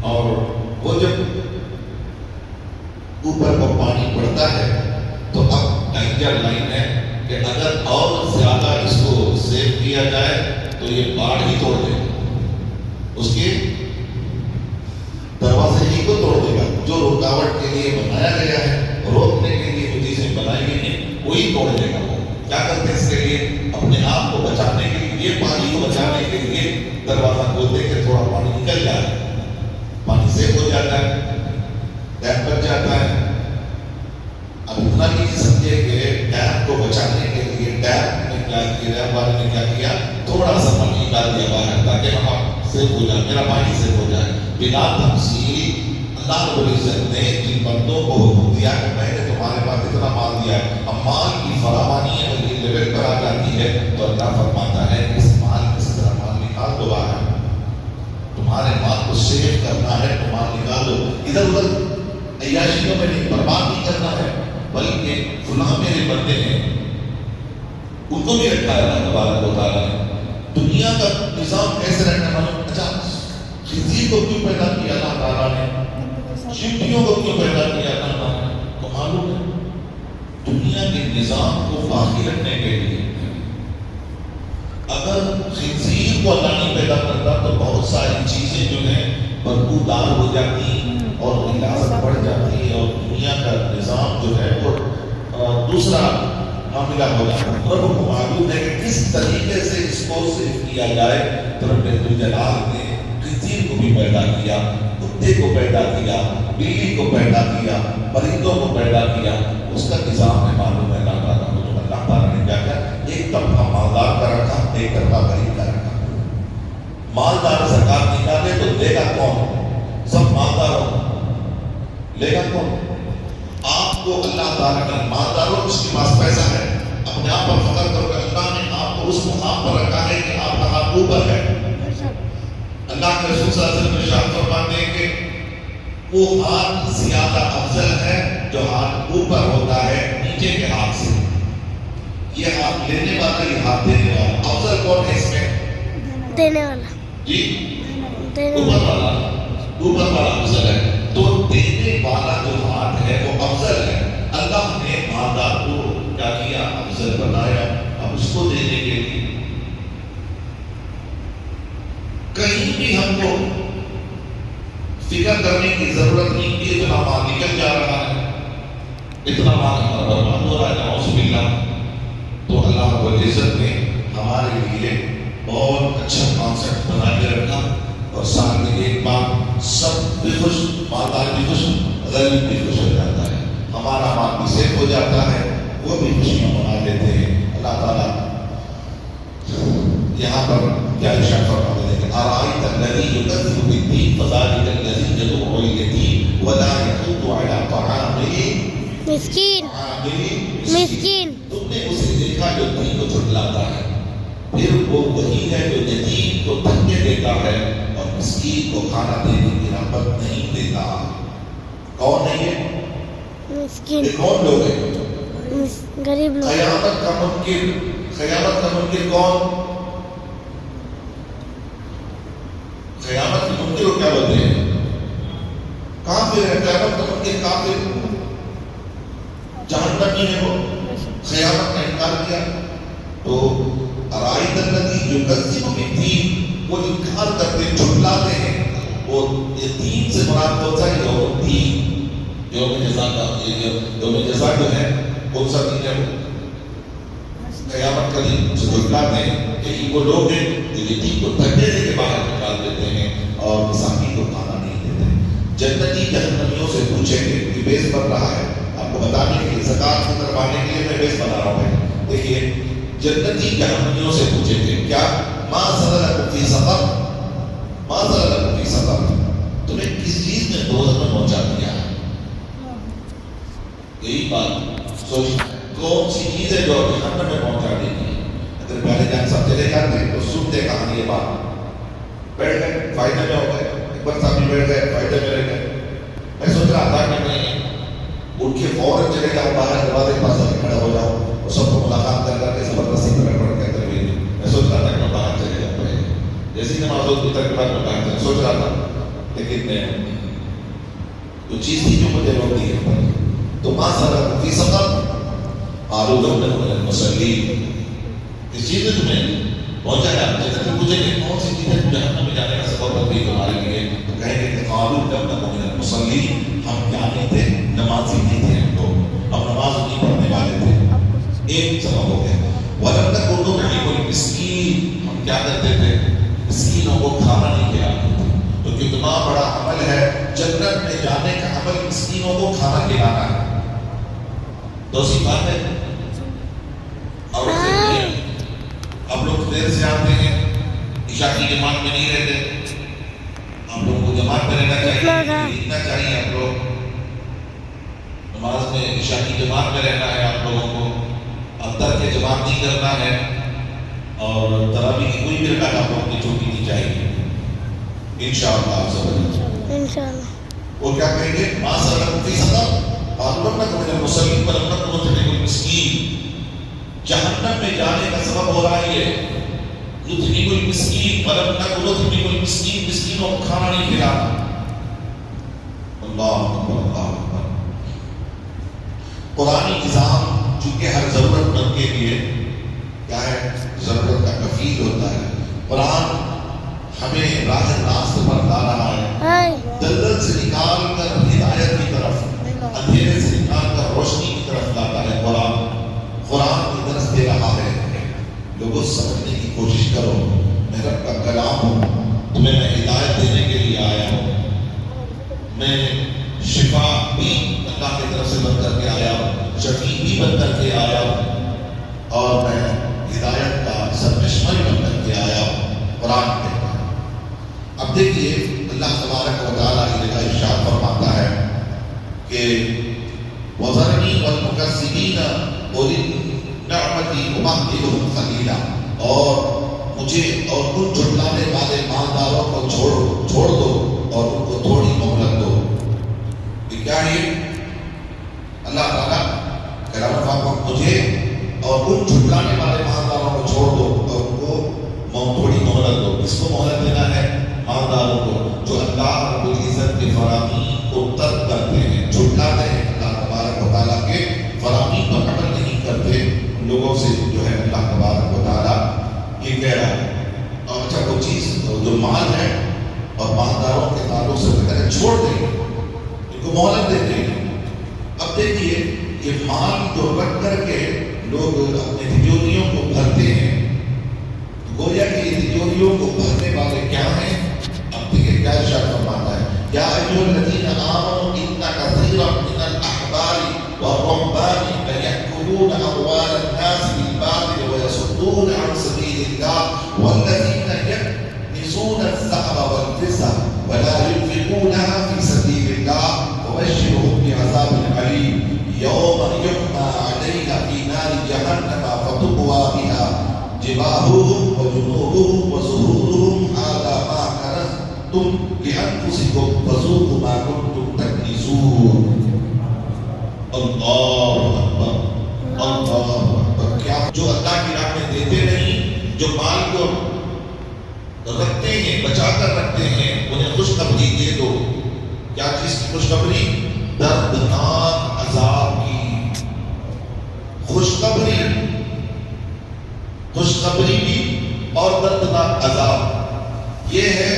اور وہ جب اوپر کو پانی پڑتا ہے تو اب ڈینجر لائن ہے کہ اگر اور زیادہ اس کو سیو کیا جائے تو یہ باڑ ہی توڑ دے گا، اس کے دروازے ہی کو توڑ دے گا۔ جو رکاوٹ کے لیے بنایا گیا ہے، روکنے کے لیے جو چیزیں بنائی گئی ہیں وہی توڑ دے گا۔ وہ کیا کرتے ہیں اس کے لیے، اپنے آپ کو بچانے کے لیے، پانی کو بچانے کے لیے دروازہ کھولتے کہ تھوڑا پانی نکل جائے، پانی سیو ہو جاتا ہے، ٹیپ بچ جاتا ہے۔ اب اتنا بھی نہیں سمجھے کہ ٹیپ کو بچانے کے لیے ٹیپ نے کیا کیا، ٹیپ والے نے کیا کیا، تھوڑا سا پانی ڈال دیا باہر تاکہ ہم سیو ہو جائے، میرا پانی سیو ہو جائے۔ بلا تفصیل اللہ رب العزت نے جن بندوں کو حکم دیا کہ میں نے تمہارے پاس اتنا مال دیا ہے، اب مال کی فراوانی اگر یہ لیول پر آ جاتی ہے تو اللہ فرماتا ہے کہ اس مال کس طرح مال نکال دو باہر، تمہارے مال کو سیو کرنا ہے تو مال نکال دو، ادھر ادھر عیاشیوں میں نہیں، برباد نہیں کرنا ہے، بلکہ فلاں میرے بندے ہیں ان کو بھی رکھا ہے اللہ تبارک و تعالیٰ نے۔ دنیا کا نظام کیسے رہنا معلوم؟ اچھا خنزیر کو کیوں پیدا کیا اللہ تعالیٰ نے، چیونٹیوں کو کیوں پیدا کیا اللہ تعالیٰ نے؟ تو معلوم ہے دنیا کے نظام کو باقی رکھنے کے لیے۔ اگر خنزیر کو اللہ نہیں پیدا کرتا تو بہت ساری چیزیں جو ہیں بدبودار ہو جاتی اور غلاظت بڑھ جاتی اور دنیا کا نظام جو ہے وہ دوسرا معاملہ ہو جاتا ہے۔ اور وہ معلوم ہے کہ کس طریقے سے اس کو سیو کیا جائے، تو رب الجلال نے خنزیر کو بھی پیدا کیا، کتے کو پیدا کیا، بلی کو پیدا کیا، پرندوں کو پیدا کیا۔ اس کا نظام ہے معلوم ہے اللہ تعالیٰ کو، جو اللہ تعالیٰ نے کیا کیا، ایک طرفہ مالدار کا رکھا، ایک طرفہ غریب کا رکھا۔ مالدار زکات نکالے تو دے گا کون؟ سب مالدار ہو، لے گا کون؟ آپ کو اللہ تعالیٰ کا مالدار ہو، اس کے پاس پیسہ ہے، اپنے آپ پر فخر کرو کہ اللہ نے آپ کو اس مقام پر رکھا ہے کہ آپ کا ہاتھ اوپر ہے۔ اللہ کے رسول صلی اللہ علیہ وسلم ارشاد فرماتے ہیں کہ وہ ہاتھ زیادہ افضل ہے جو ہاتھ اوپر ہوتا ہے نیچے کے ہاتھ سے۔ یہ ہاتھ لینے والا، یہ ہاتھ دینے والا، افضل کون ہے اس میں؟ دینے والا جی اوپر والا، اوپر والا افضل ہے۔ تو دینے والا جو ہاتھ ہے وہ افضل ہے۔ اللہ نے مالدار کو کیا کیا؟ افضل بنایا۔ اب اس کو دینے کے لیے کہیں بھی ہم کو فکر کرنے کی ضرورت نہیں کہ اتنا مال نکل جا رہا ہے، اتنا مال ہمارا برباد ہو رہا ہے، نعوذ باللہ۔ تو اللہ رب العزت نے ہمارے لیے بہت اچھا کانسیپٹ بنا کے رکھا، اور سال میں ایک بار سب بھی خوش، مالدار بھی خوش، غریب بھی خوش ہو جاتا ہے، ہمارا مال بھی سیف ہو جاتا ہے، وہ بھی خوشیاں منا لیتے ہیں۔ اللہ تعالیٰ یہاں پر کیا ارشاد فرماتے ہیں کہ ارائیت الذی یکذب بالدین فذلک الذی یدع الیتیم ولا یحض علی طعام مسکین مسکین۔ تم نے اسے دیکھا جو دین کو جھٹلاتا ہے، پھر وہ وہی ہے جو یتیم کو دھکے دیتا ہے اور مسکین کو کھانا دینے کی رغبت نہیں دیتا۔ کون ہے یہ؟ مسکین، یہ کون لوگ ہیں؟ غریب لوگ۔ قیامت کا منکر کون؟ قیامت کے منکر کو کیا بولتے ہیں؟ کافر ہے۔ قیامت کا منکر کافر، جہنمی ہے وہ، قیامت کا انکار کیا۔ تو ارائیت الذی یکذب بالدین، وہ انکار کرتے، جھٹلاتے ہیں۔ وہ دین سے مراد ہوتا ہے یوم الدین، یوم جزا کا، یوم جزا جو ہے کون سا دن ہے؟ وہ قیامت کا دن سے جھٹلاتے ہیں۔ یہی وہ لوگ ہیں جو یتیم کو دھکے دے کے باہر نکال دیتے ہیں اور مساکین کو کھانا نہیں دیتے۔ جنتی جہنمیوں سے پوچھیں گے، یہ بیس بن رہا ہے آپ کو بتانے کے لیے، زکات کی طرف آنے کے لیے میں بیس بنا رہا ہوں۔ دیکھیے جنتی جہنمیوں سے پوچھیں گے کیا ما سلککم فی سقر، ما سلککم فی سقر، تمہیں کس چیز نے دوزخ میں پہنچا دیا؟ یہی بات سوچنا ہے، کون سی چیز ہے جو جہنم میں پہنچا دیتی ہے؟ اگر پہلے جان سب چلے جاتے تو سنتے کہانی یہ بات، بیٹھ گئے فائدے میں ہو گئے، ایک بار صاحب بیٹھ گئے فائدے میں رہ گئے۔ میں سوچ رہا تھا کہ میں اٹھ کے فوراً چلے جاؤں باہر، دروازے کے پاس آ کے کھڑا ہو جاؤں اور سب کو ملاقات کر کے زبردستی میں پڑھ کے کرتے ہوئے میں سوچ رہا تھا کہ میں باہر چلے جاؤں۔ جیسی نماز ہوتی تک کے بعد میں باہر سوچ رہا تھا لیکن جو چیز تھی جو مجھے روک دی ہے تو ماں سر فی سفر آلودہ مسلم اس چیز نے تمہیں پہنچا ہے آپ جیسے مجھے کون سی چیزیں جہنم میں جانے کا سبب بن گئی تمہارے لیے تو کہیں گے کہ آلودہ مسلم ہم کیا نہیں تھے نمازی نہیں تھے ہم لوگ ہم نماز نہیں پڑھنے والے تھے ایک سبب ہو گیا ورنہ تک اردو میں کوئی مسکین ہم کیا کرتے تھے مسکینوں کو کھانا نہیں کھلاتے تھے تو کتنا بڑا عمل ہے جنت میں جانے کا عمل مسکینوں کو کھانا کھلانا ہے تو سی بات ہے اور اب لوگ دیر سے آتے ہیں عشاء کی جماعت میں نہیں رہتے ہم لوگوں کو جماعت میں رہنا چاہیے لکھنا چاہیے آپ لوگ نماز میں عشاء کی جماعت میں رہنا ہے آپ لوگوں کو اب تر کے جماعت نہیں کرنا ہے اور تراویح کی کوئی بھی رکعت آپ لوگوں کی چھوٹی نہیں چاہیے انشاءاللہ وہ کیا کہیں گے ماں سلم فی سفر معلومت من المسلمین ولم نطعم المسکین جہنم میں جانے کا سبب ہو رہا ہے نطعم المسکین ولم نطعم المسکین مسکینوں کو کھانا نہیں کھلانا اللہ اکبر قرآنی نظام چونکہ ہر ضرورت مند کے لیے کیا ہے ضرورت کا کفیل ہوتا ہے قرآن ہمیں راہ راست پر لا رہا ہے دلدل سے نکال کر ہدایت کی طرف اندھیرے سے نکال کر روشنی کی طرف لاتا ہے قرآن کی درس دے رہا ہے لوگوں سمجھنے کی کوشش کرو میں رب کا کلام ہوں تمہیں میں ہدایت دینے کے لیے آیا ہوں میں شفا بھی اللہ کی طرف سے بن کر کے آیا ہوں شفیع بھی بن کر کے آیا ہوں اور میں ہدایت کا سرچشمہ بن کر کے آیا ہوں قرآن کہتا ہے اب دیکھیے اللہ تبارک و تعالیٰ کی جگہ ارشاد فرماتا ہے کہ وَذَرْنِي وَالْمُكَذِّبِينَ أُولِي النِّعْمَةِ أُمَهِّلُهُمْ قَلِيلًا اور مجھے اور ان جھٹلانے والے مالداروں کو چھوڑ دو اور ان کو تھوڑی مہلت دو یہ کیا ہے اللہ تعالیٰ کلام پاک مجھے اور ان جھٹلانے والے مالداروں کو چھوڑ دو اور ان کو تھوڑی مہلت دو کس کو مہلت دینا ہے مالداروں کو جو اللہ رب العزت کے فراہمی کو ترک کرتے ہیں جھٹلاتے ہیں اللہ تبارک و تعالیٰ کے فراہمی پر عمل نہیں کرتے ان لوگوں سے جو ہے اللہ تبارک و تعالیٰ یہ کہہ رہا ہے اور اچھا وہ چیز جو مال ہے اور مالداروں کے تعلق سے کہتے ہیں چھوڑ دیں ان کو مہلت دیتے ہیں اب دیکھیے یہ مال جو رکھ کر کے لوگ اپنے تجوریوں کو بھرتے ہیں گویا کہ یہ تجوریوں کو بھرنے والے کیا ہیں اب دیکھیں کیا ارشاد فرماتا ہے یا ایھا الذین آمنوا ان کثیرا من الاحبار والرهبان لیأکلون اموال الناس بالباطل ویصدون عن سبیل اللہ والذین یکنزون الذهب والفضة ولا ينفقونها في سبيل الله فبشرهم بعذاب أليم يوم يحمى عليها في نار جهنم فتقوى بها جباههم وجنوبهم وظهورهم هذا ما كنزتم لأنفسكم فذوقوا ما كنتم تكنزون اللہ اکبر کیا جو اللہ کی راہ میں دیتے نہیں جو مال کو رکھتے ہیں بچا کر رکھتے ہیں انہیں خوشخبری دے دو کیا چیز کی خوشخبری دردناک عذاب کی خوشخبری بھی اور دردناک عذاب یہ ہے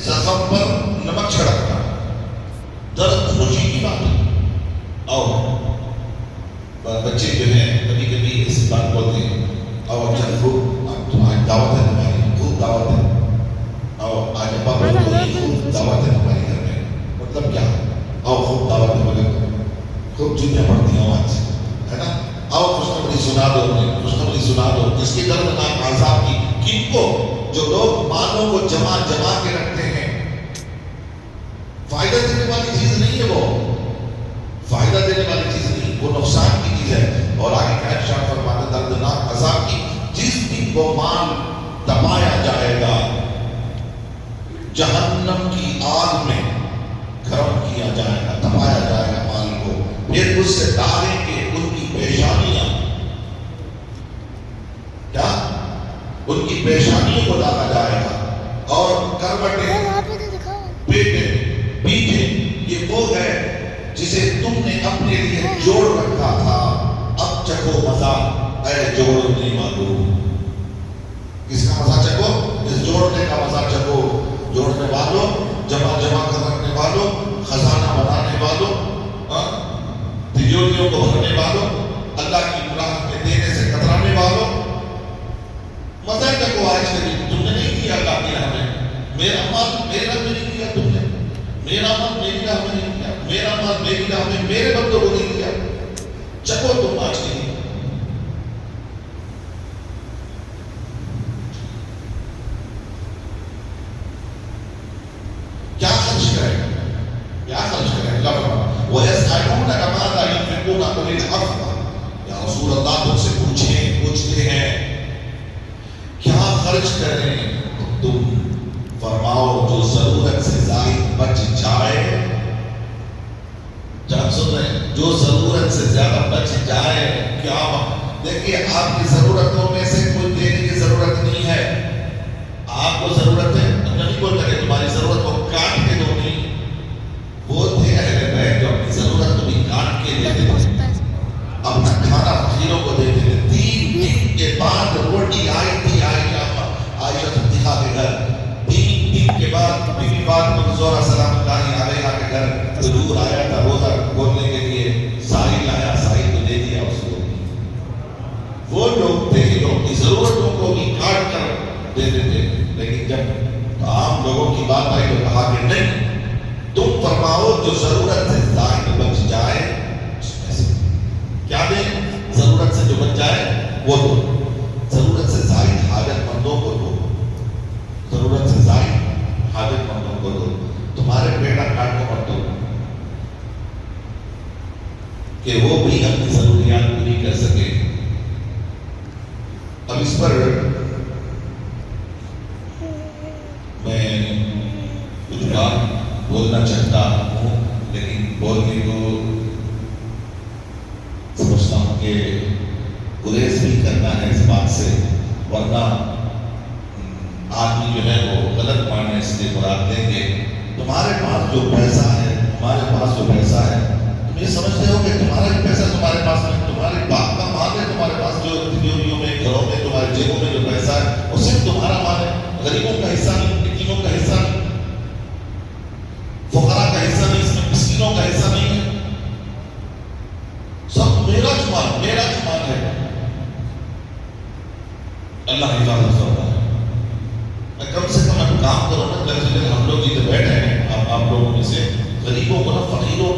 زخم پر نمک چھڑکنا درد خوشی کی بات ہے اور بچے جو ہیں کبھی کبھی اس بات بولتے ہیں اور اچھا خوب تمہاری دعوت ہے تمہاری خوب دعوت ہے اور آج ابا خوب دعوت ہے تمہاری گھر میں مطلب کیا اور خوب دعوت ہے بولے خوب چیزیں پڑھتی ہیں آج ہے نا اور خوشخبری سنا دو خوشخبری سنا دو اس کی دردناک عذاب کی کن کو جو لوگ مالوں کو جمع کے رکھتے ہیں فائدہ دینے والی چیز نہیں ہے وہ فائدہ دینے والی چیز نہیں وہ نقصان کی چیز ہے اور آگے کیا ارشاد فرماتا ہے دردناک عذاب کی جس دن وہ مال دبایا جائے گا جہنم کی آگ میں گرم کیا جائے گا دبایا جائے گا مال کو پھر اس سے ڈالیں گے ان کی پیشانیاں کیا ان کی پیشانیوں کو ڈالا جائے گا اور کروٹیں پیٹیں تم نے اپنے لیے جوڑ رکھا تھا، اب چکھو مزہ اے جوڑنے والوں۔ کس کا مزہ چکھو؟ اس جوڑنے کا مزہ چکھو، جوڑنے والوں، جمع کر رکھنے والوں، خزانہ بنانے والوں، تجوریوں کو بھرنے والوں، اللہ کی راہ میں دینے سے کترانے والوں، مزہ چکھو آج کے دن۔ تم نے نہیں کیا اللہ کی راہ میں، میرا مال میرے رب میں نہیں کیا تم نے، میرا مال میری راہ میں نہیں کیا، میرا مال میری راہ میں میرے بندوں کو نہیں کیا، چکھو تم آج کے دن۔ کیا خرچ کریں، کیا خرچ کریں؟ اللہ فرماتا ہے وَيَسْأَلُونَكَ مَاذَا يُنْفِقُونَ قُلِ الْعَفْوَ۔ یا رسول اللہ تم سے پوچھتے ہیں کیا خرچ کریں؟ تم فرماؤ جو ضرورت سے زائد بچ جائے، جب سن رہے ہیں جو ضرورت سے زیادہ بچ جائے، کیا دیکھیے آپ کی ضرورتوں میں سے کوئی دینے کی ضرورت نہیں ہے، آپ کو ضرورت ہے، نہیں بولتا کہ تمہاری ضرورت کو کاٹ کے دو، نہیں، وہ تھے اہل بیت جو اپنی ضرورت کو بھی کاٹ کے دیتے تھے، اپنا کھانا فقیروں کو دیتے تھے۔ 3 دن کے بعد روٹی آئی تھی عائشہ صدیقہ کے گھر، 3 دن کے بعد بیوی فاطمہ زہرا سلام اللہ علیہا کے گھر حضور آیا تھا روزہ کھولنے کے لیے، ساحل آیا، ساحل کو دے دیا اس کو۔ وہ لوگ تھے جو اپنی ضرورتوں کو بھی کاٹ کر دیتے تھے، لیکن جب عام لوگوں کی بات آئی تو کہا کہ نہیں، تم فرماؤ جو ضرورت سے زائد بچ جائے کیا دیں؟ ضرورت سے جو بچ جائے وہ دو، ضرورت سے زائد حاجت مندوں کو دو، ضرورت سے زائد حاجت مندوں کو دو، تمہارے بیٹا کاٹ کو مت دو کہ وہ بھی اپنی ضروریات پوری کر سکے۔ اب اس پر میں کچھ بات بولنا چاہتا ہوں، لیکن بولنے کو سمجھتا ہوں کہ گریز بھی کرنا ہے اس بات سے، ورنہ آدمی جو ہے وہ غلط معنی اس لیے مراد لیں گے۔ تمہارے پاس جو پیسہ ہے، ہمارے پاس جو پیسہ ہے، تم یہ سمجھتے ہو کہ تمہارا جو پیسہ تمہارے پاس میں، تمہارے باپ کا مال ہے، تمہارے پاس جو تجوریوں میں، گھروں میں، تمہارے جیبوں میں جو پیسہ ہے وہ صرف تمہارا مال ہے، غریبوں کا حصہ نہیں، یتیموں کا حصہ نہیں، فقراء کا حصہ نہیں، اس میں مسکینوں کا حصہ نہیں ہے، سب میرا جمال ہے۔ اللہ حفاظت کرتا ہے۔ کم سے کم کام کرو نا، ہم لوگ جیتے بیٹھے ہیں، آپ لوگوں میں سے غریبوں کو نا، فقیروں